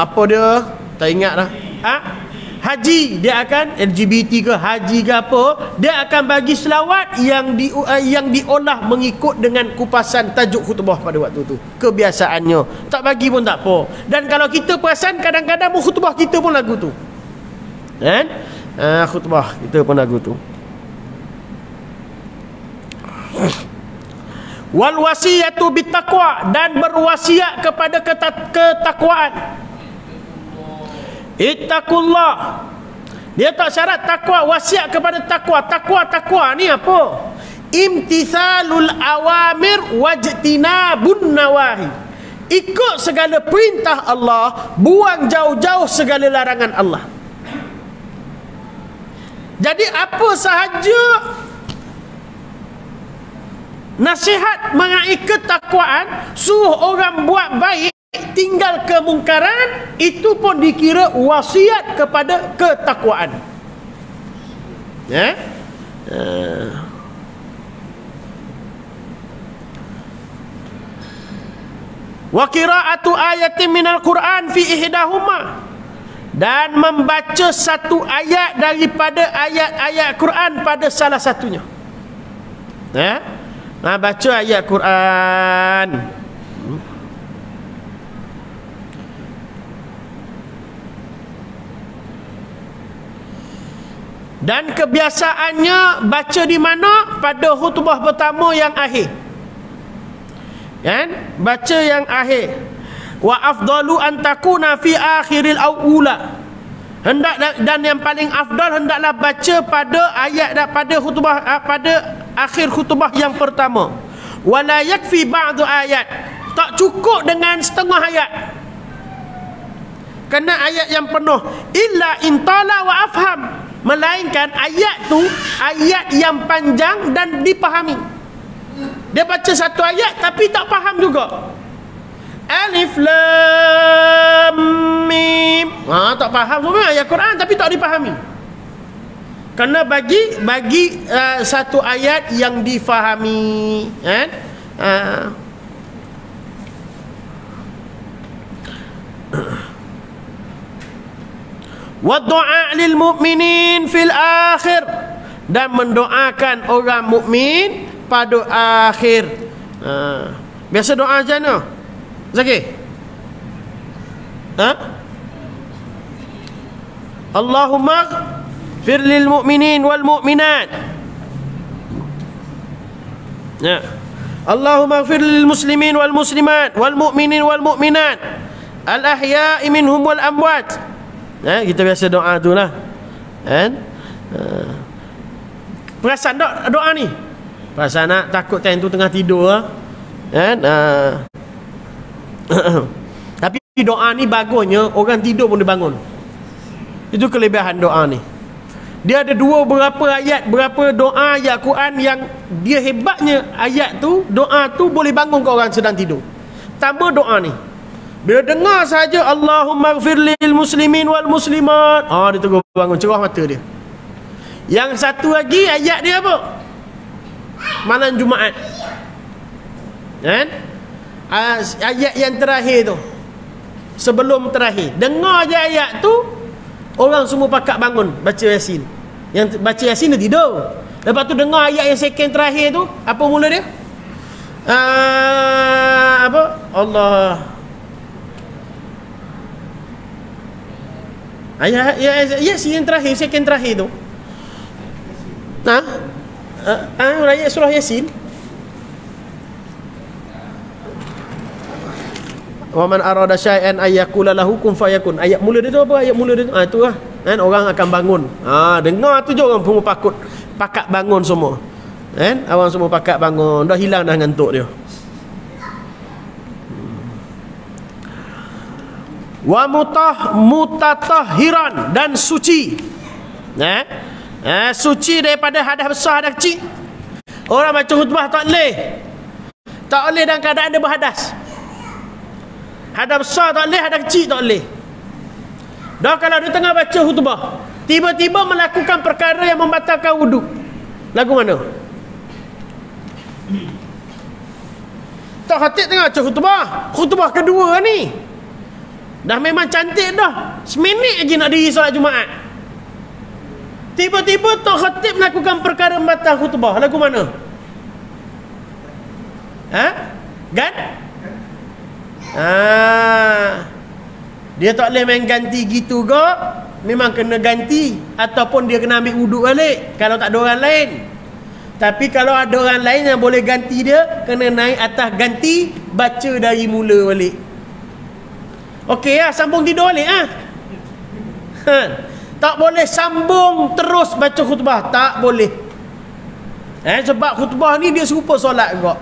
Apa dia? Tak ingat lah. Haji, dia akan LGBT ke haji ke apa, dia akan bagi selawat yang diolah mengikut dengan kupasan tajuk khutbah pada waktu tu. Kebiasaannya. Tak bagi pun tak apa. Dan kalau kita perasan, kadang-kadang khutbah kita pun lagu tu. Kan? Khutbah kita pun lagu tu. Wal wasiyatu bittaqwa, dan berwasiat kepada ketakwaan. Ittaqullah. Dia tak syarat takwa, wasiat kepada takwa. Takwa ni apa? Imtithalul awamir wajtinabun nawahi. Ikut segala perintah Allah, buang jauh-jauh segala larangan Allah. Jadi apa sahaja nasihat mengenai ketakwaan, suruh orang buat baik, tinggal kemungkaran, itu pun dikira wasiat kepada ketakwaan. Wa qira'atu ayatin minal Qur'an fi ihdahuma, dan membaca satu ayat daripada ayat-ayat Quran pada salah satunya. Baca ayat Quran. Dan kebiasaannya baca di mana? Pada khutbah pertama yang akhir. Kan? Baca yang akhir. Wa afdalu an takuna fi akhiril awula. Dan yang paling afdal hendaklah baca pada ayat pada khutbah pada akhir khutbah yang pertama. Wala yakfi ba'du ayat. Tak cukup dengan setengah ayat. Kena ayat yang penuh. Illa intala wa afham. Melainkan ayat tu ayat yang panjang dan dipahami. Dia baca satu ayat tapi tak faham juga. Alif lam mim. Tak faham semua ayat Quran tapi tak dipahami. Kena bagi satu ayat yang difahami, kan? Wa du'a lil mu'minin fil akhir, dan mendoakan orang mukmin pada akhir. Biasa doa macam mana? Zaki? Allahumma fir lil mu'minin wal mu'minat. Ya. Allahumma ighfir lil muslimin wal muslimat wal mu'minin wal mu'minat al ahya'i minhum wal amwat. Kita biasa doa tu lah. Kan? Perasan tak doa ni? Perasan nak takut time tu tengah tidur lah. Kan? Tapi doa ni bagusnya orang tidur pun dia bangun. Itu kelebihan doa ni. Dia ada berapa doa ayat Quran yang dia hebatnya ayat tu, doa tu boleh bangun ke orang sedang tidur. Pertama doa ni. Bila dengar saja Allahumma ighfir lil muslimin wal muslimat, dia terus bangun, cerah mata dia. Yang satu lagi ayat dia apa? Malam Jumaat. Kan? Ayat yang terakhir tu. Sebelum terakhir. Dengar je ayat tu, orang semua pakat bangun baca Yasin. Yang baca Yasin dia tidur. Lepas tu dengar ayat yang second terakhir tu, apa mula dia? Apa? Allah. Ayat Yasin yang terakhir, second terakhir tu. Ayat surah Yasin. Wa man arada syai'an ayyakula lahu kun fayakun. Ayat mula dia tu apa? Ayat mula dia tu itu lah. Kan orang akan bangun. Dengar tu je orang semua pakat bangun semua. Kan? Orang semua pakat bangun. Dah hilang dah ngantuk dia. Wa mutatahhiran, dan suci. Suci daripada hadas besar, hadas kecil. Orang baca khutbah tak boleh dalam keadaan dia berhadas. Hadas besar tak boleh, hadas kecil tak boleh. Dah kalau dia tengah baca khutbah, tiba-tiba melakukan perkara yang membatalkan wuduk, lagu mana? Tak khatib tengah baca khutbah kedua ni. Dah memang cantik dah. Seminit lagi nak diri solat Jumaat. Tiba-tiba Tok Khatib melakukan perkara membatal khutbah, lagu mana? Kan? Dia tak boleh main ganti gitu ke? Memang kena ganti, ataupun dia kena ambil wuduk balik kalau tak ada orang lain. Tapi kalau ada orang lain yang boleh ganti dia, kena naik atas ganti, baca dari mula balik. Okey lah, sambung tidur balik tak boleh sambung terus baca khutbah, tak boleh. Sebab khutbah ni dia serupa solat juga.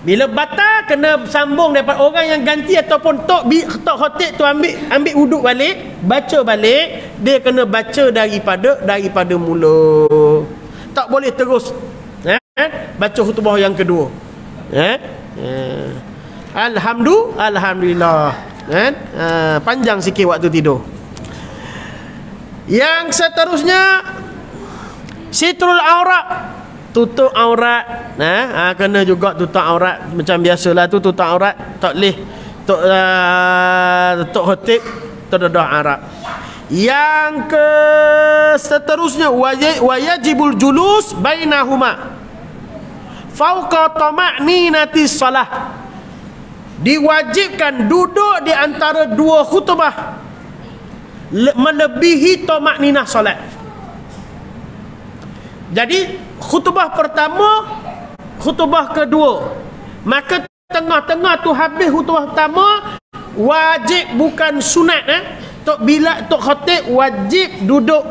Bila batal, kena sambung daripada orang yang ganti, ataupun tok khatib tu ambil wuduk balik, baca balik, dia kena baca daripada mula. Tak boleh terus baca khutbah yang kedua. Alhamdulillah. Panjang sikit waktu tidur. Yang seterusnya, sitrul aurat, tutup aurat. Kena juga tutup aurat. Macam biasalah tu, tutup aurat. Tak boleh tutup khatib terdedah aurat. Yang ke seterusnya, wajibul julus bainahuma fauqa tama'ninatis salah. Diwajibkan duduk di antara dua khutbah melebihi tamakninah solat. Jadi khutbah pertama, khutbah kedua, maka tengah-tengah tu habis khutbah pertama, wajib bukan sunat. Tok khatib wajib duduk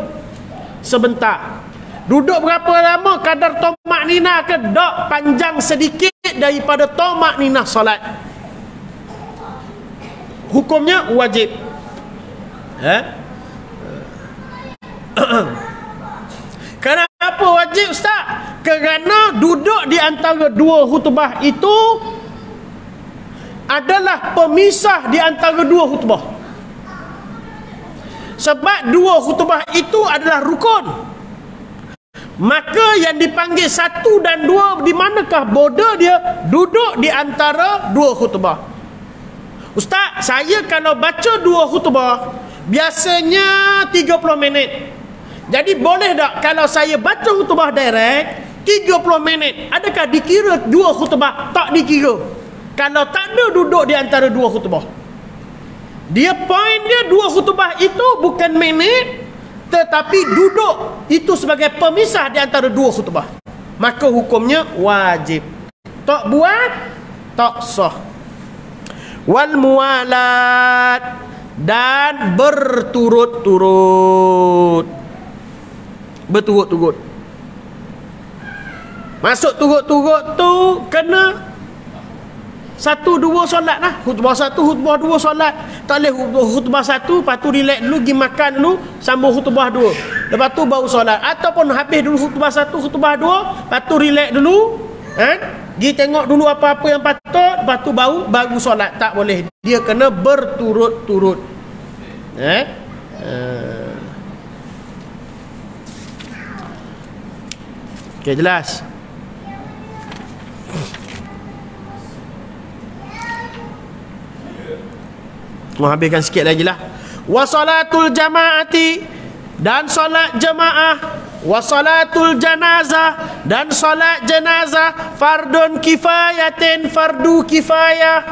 sebentar. Duduk berapa lama? Kadar tamakninah ke tak, panjang sedikit daripada tamakninah solat. Hukumnya wajib. Kenapa wajib, Ustaz? Kerana duduk di antara dua khutbah itu adalah pemisah di antara dua khutbah. Sebab dua khutbah itu adalah rukun. Maka yang dipanggil satu dan dua, di manakah border dia? Duduk di antara dua khutbah. Ustaz, saya kalau baca dua khutbah biasanya 30 minit. Jadi boleh tak kalau saya baca khutbah direct 30 minit, adakah dikira dua khutbah? Tak dikira. Kalau tak ada duduk di antara dua khutbah. Dia poin dia, dua khutbah itu bukan minit, tetapi duduk itu sebagai pemisah di antara dua khutbah, maka hukumnya wajib. Tak buat, tak sah. Wal muwalat, dan berturut-turut. Berturut-turut. Masuk turut-turut tu kena 1-2 solat lah. Khutbah 1, khutbah 2 solat. Tak boleh khutbah 1, lepas tu relax dulu, pergi makan dulu, sambung khutbah 2, lepas tu baru solat. Ataupun habis dulu khutbah 1, khutbah 2, lepas tu relax dulu, pergi tengok dulu apa-apa yang patut, lepas tu baru solat. Tak boleh. Dia kena berturut-turut. Okey, jelas. Mau habiskan sikit lagi lah. Wa salatul jamaati, dan solat jemaah. Wa salatul janazah, dan solat jenazah. Fardun kifayatin, fardu kifayah.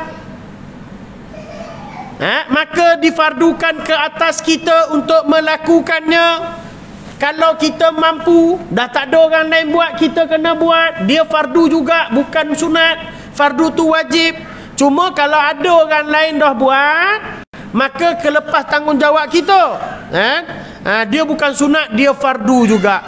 Maka difardukan ke atas kita untuk melakukannya. Kalau kita mampu, dah tak ada orang lain buat, kita kena buat. Dia fardu juga, bukan sunat. Fardu tu wajib. Cuma kalau ada orang lain dah buat, maka kelepas tanggungjawab kita. Dia bukan sunat, dia fardu juga.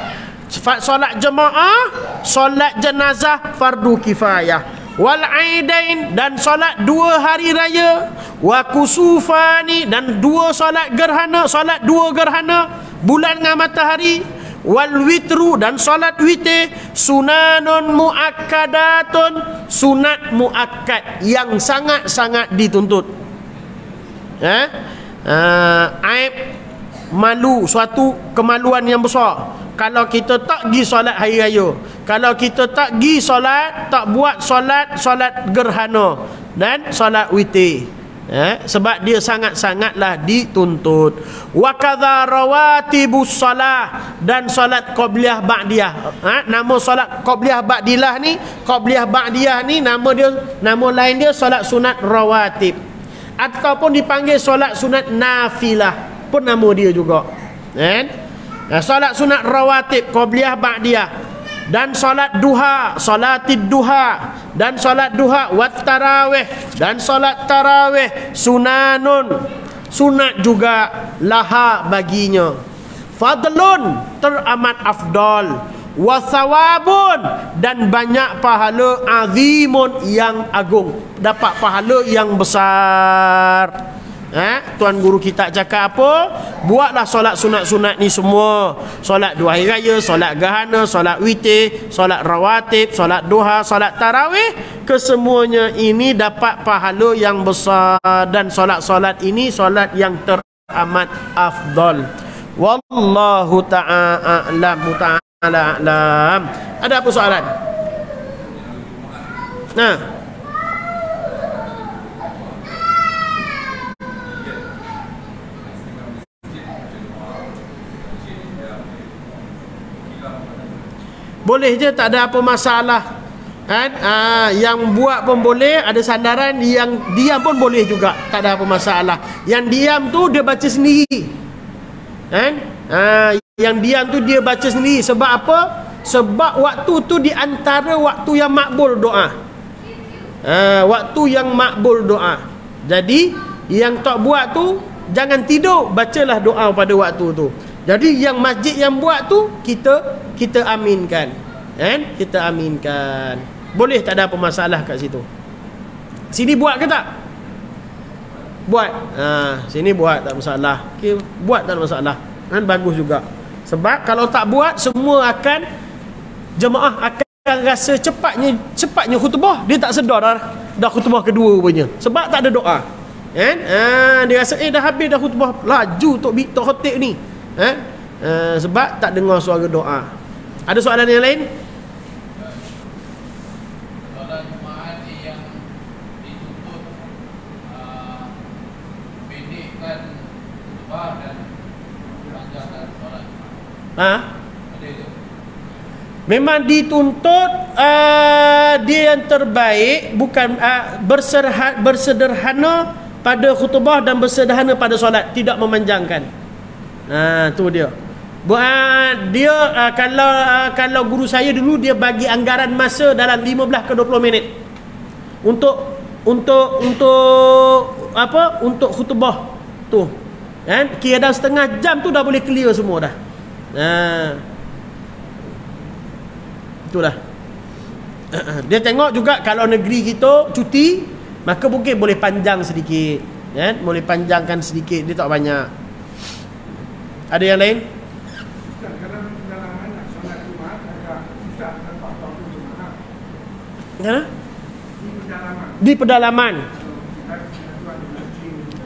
Solat jemaah, solat jenazah, fardu kifayah. Wal aidain, dan solat 2 hari raya. Wa kusufani, dan 2 solat gerhana, solat 2 gerhana, bulan dengan matahari. Wal witru, dan solat witir. Sunanun muakkadatun, sunat muakkad yang sangat-sangat dituntut. Aib, malu, suatu kemaluan yang besar kalau kita tak pergi solat hari raya, kalau kita tak pergi solat, tak buat solat gerhana dan solat witir. Sebab dia sangat-sangatlah dituntut. Wa kadza rawatibus salah, dan solat qabliyah ba'diyah. Nama solat qabliyah ba'diyah ni nama lain dia solat sunat rawatib, ataupun dipanggil solat sunat nafilah, pun nama dia juga. Solat sunat rawatib, qabliyah ba'diyah, dan solat duha, solatid duha, dan solat duha, wat tarawih, dan solat tarawih. Sunanun, sunat juga, laha baginya. Fadlun, teramat afdal. Wasawabun, dan banyak pahala. Azimun, yang agung, dapat pahala yang besar. Tuan guru kita cakap apa? Buatlah solat sunat-sunat ni semua. Solat 2 hari raya, solat gerhana, solat witir, solat rawatib, solat duha, solat tarawih. Kesemuanya ini dapat pahala yang besar. Dan solat-solat ini solat yang teramat afdal. Wallahu ta'ala a'lam. Ada apa soalan? Boleh je, tak ada apa masalah. Yang buat pun boleh, ada sandaran. Yang diam pun boleh juga, tak ada apa masalah. Yang diam tu dia baca sendiri. Yang diam tu dia baca sendiri. Sebab apa? Sebab waktu tu di antara waktu yang makbul doa. Waktu yang makbul doa. Jadi yang tak buat tu jangan tidur, bacalah doa pada waktu tu. Jadi yang masjid yang buat tu kita aminkan. Kita aminkan. Boleh, tak ada apa masalah kat situ. Sini buat ke tak? Buat. Sini buat, tak masalah. Okay, buat tak ada masalah. Bagus juga. Sebab kalau tak buat, semua jemaah akan rasa cepatnya khutbah. Dia tak sedar dah khutbah kedua rupanya. Sebab tak ada doa. Dia rasa dah habis dah khutbah, laju tok khotib ni. Sebab tak dengar suara doa. Ada soalan yang lain? Soalan jemaah yang dituntut pendekkan khutbah dan panjangkan solat. Ada itu? Memang dituntut dia yang terbaik, bukan bersederhana pada khutbah dan bersederhana pada solat, tidak memanjangkan. Tu dia. Dia kalau guru saya dulu, dia bagi anggaran masa dalam 15 ke 20 minit untuk apa, untuk khutbah tu kan. Kira dalam setengah jam tu dah boleh clear semua dah. Itulah. Dia tengok juga kalau negeri kita cuti, maka mungkin boleh panjang sedikit kan, boleh panjangkan sedikit, dia tak banyak. Ada yang lain? Mana? Di pedalaman.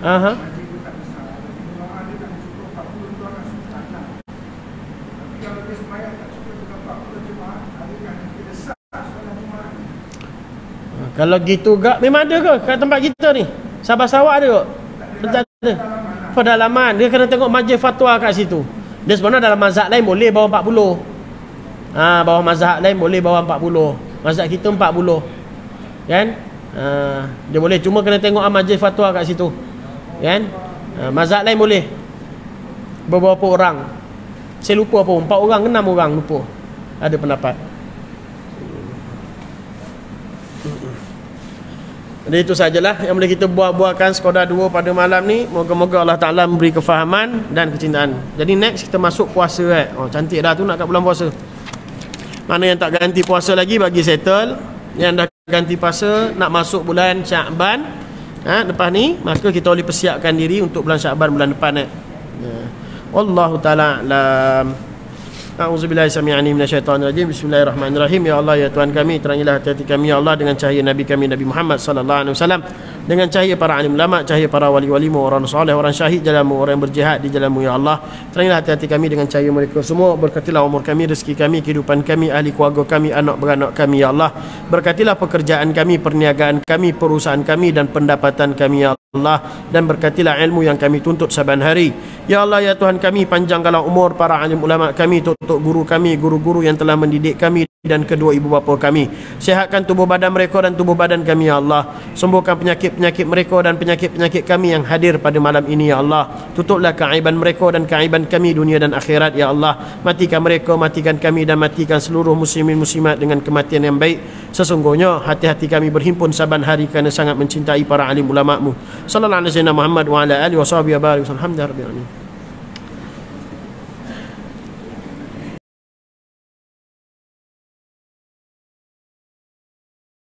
Aha. Kalau gitu gak memang ada ke kat tempat kita ni? Sabah Sarawak ada ke? Tak ada. Pedalaman. Dia kena tengok majlis fatwa kat situ. Dia sebenarnya dalam mazhab lain boleh bawah 40. Bawah mazhab lain boleh bawah 40. Mazhab kita 40. Kan? Dia boleh, cuma kena tengok majlis fatwa kat situ. Kan? Mazhab lain boleh beberapa orang. Saya lupa apa, 4 orang ke 6 orang, lupa. Ada pendapat. Jadi itu sajalah yang boleh kita buat-buatkan sekadar dua pada malam ni. Moga-moga Allah Ta'ala memberi kefahaman dan kecintaan. Jadi next kita masuk puasa cantik dah tu nak kat bulan puasa. Mana yang tak ganti puasa lagi bagi settle. Yang dah ganti puasa nak masuk bulan Syakban lepas ni, maka kita boleh persiapkan diri untuk bulan Syakban bulan depan. Wallahu ta'ala alam. A'udzubillahi sami'ani minasyaitonir rajim. Bismillahirrahmanirrahim. Ya Allah, ya Tuhan kami, terangilah hati-hati kami ya Allah dengan cahaya Nabi kami Nabi Muhammad sallallahu alaihi wasallam, dengan cahaya para alim ulama, cahaya para wali-walimu, orang soleh, orang syahid jalanmu, orang yang berjihad di jalanmu ya Allah. Terangilah hati-hati kami dengan cahaya mereka semua. Berkatilah umur kami, rezeki kami, kehidupan kami, ahli keluarga kami, anak beranak kami ya Allah. Berkatilah pekerjaan kami, perniagaan kami, perusahaan kami dan pendapatan kami ya Allah. Dan berkatilah ilmu yang kami tuntut saban hari ya Allah, ya Tuhan kami. Panjangkanlah umur para alim ulama kami, tok guru kami, guru-guru yang telah mendidik kami dan kedua ibu bapa kami. Sihatkan tubuh badan mereka dan tubuh badan kami ya Allah. Sembuhkan penyakit-penyakit mereka dan penyakit-penyakit kami yang hadir pada malam ini ya Allah. Tutuplah keaiban mereka dan keaiban kami dunia dan akhirat ya Allah. Matikan mereka, matikan kami dan matikan seluruh muslimin muslimat dengan kematian yang baik. Sesungguhnya hati-hati kami berhimpun saban hari kerana sangat mencintai para alim ulama-Mu. Sallallahu alaihi wasallam Muhammad wa ala alihi wa sahbihi wa barik. Alhamdulillah rabbil alamin.